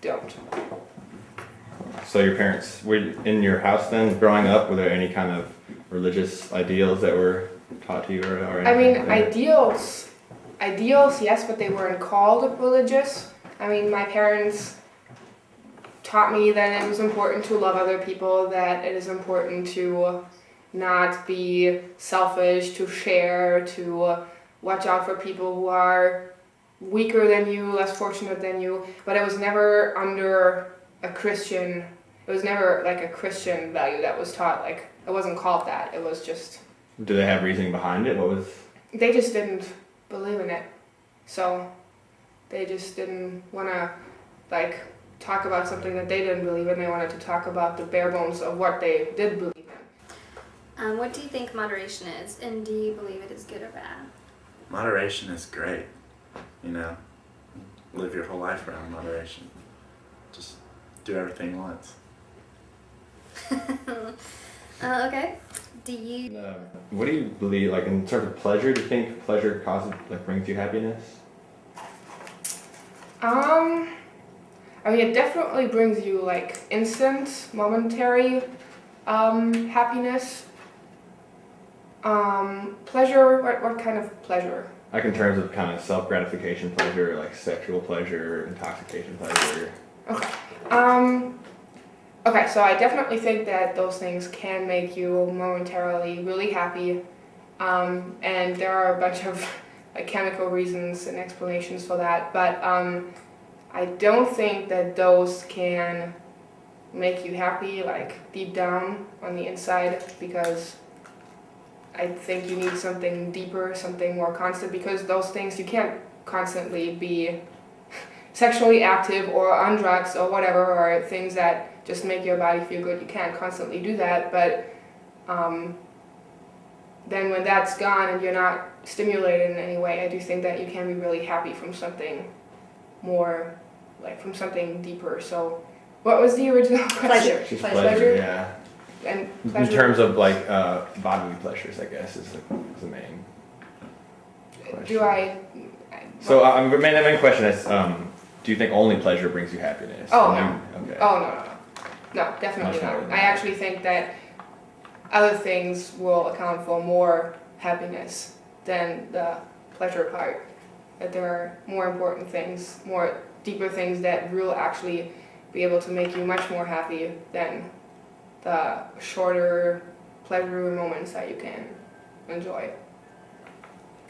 don't. So your parents were in your house then, growing up? Were there any kind of religious ideals that were taught to you, or I anything mean, like that? ideals, yes, but they weren't called religious. I mean, my parents taught me that it was important to love other people, that it is important to not be selfish, to share, to watch out for people who are weaker than you, less fortunate than you. But it was never under a Christian, it was never like a Christian value that was taught. Like, it wasn't called that. It was just, Do they have reasoning behind it? What was? they just didn't believe in it. So they just didn't want to like talk about something that they didn't believe in. They wanted to talk about the bare bones of what they did believe in. What do you think moderation is, and do you believe it is good or bad? Moderation is great. You know, live your whole life around moderation. Just do everything once. Okay. Do you? What do you believe, like in terms of pleasure? Do you think pleasure causes, like, brings you happiness? I mean, it definitely brings you like instant, momentary happiness. Pleasure, what kind of pleasure? Like in terms of kind of self-gratification pleasure, like sexual pleasure, intoxication pleasure. Okay. Okay, so I definitely think that those things can make you momentarily really happy. And there are a bunch of like chemical reasons and explanations for that, but I don't think that those can make you happy like deep down on the inside, because I think you need something deeper, something more constant, because those things, you can't constantly be sexually active or on drugs or whatever, or things that just make your body feel good. You can't constantly do that, but then when that's gone and you're not stimulated in any way, I do think that you can be really happy from something more, like from something deeper. So what was the original question? Just Pleasure. pleasure, yeah. And In pleasure. terms of like bodily pleasures, I guess is the main question. Do I? So the main question is, do you think only pleasure brings you happiness? Oh, And no. then- okay. Oh, no, definitely Much more not. than I that. actually think that other things will account for more happiness than the pleasure part. That there are more important things, more deeper things that will actually be able to make you much more happy than the shorter pleasure moments that you can enjoy.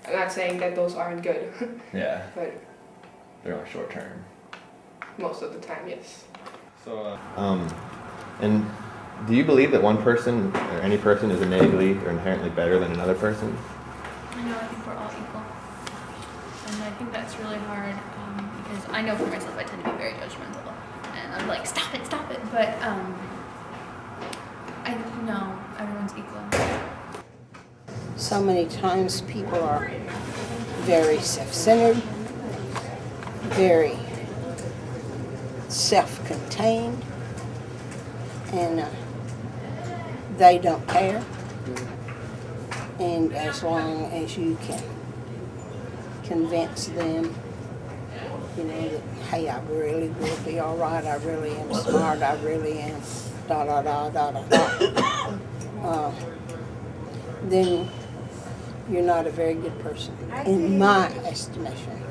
I'm not saying that those aren't good, Yeah, but they're only short term. most of the time, yes. So, and do you believe that one person or any person is innately or inherently better than another person? No, I think we're all equal. And I think that's really hard because I know for myself I tend to be very judgmental. And I'm like, stop it. But I know everyone's equal. So many times people are very self-centered, very self-contained, and they don't care. And as long as you can convince them, you know, that, hey, I really will be all right, I really am smart, I really am then you're not a very good person, in my estimation.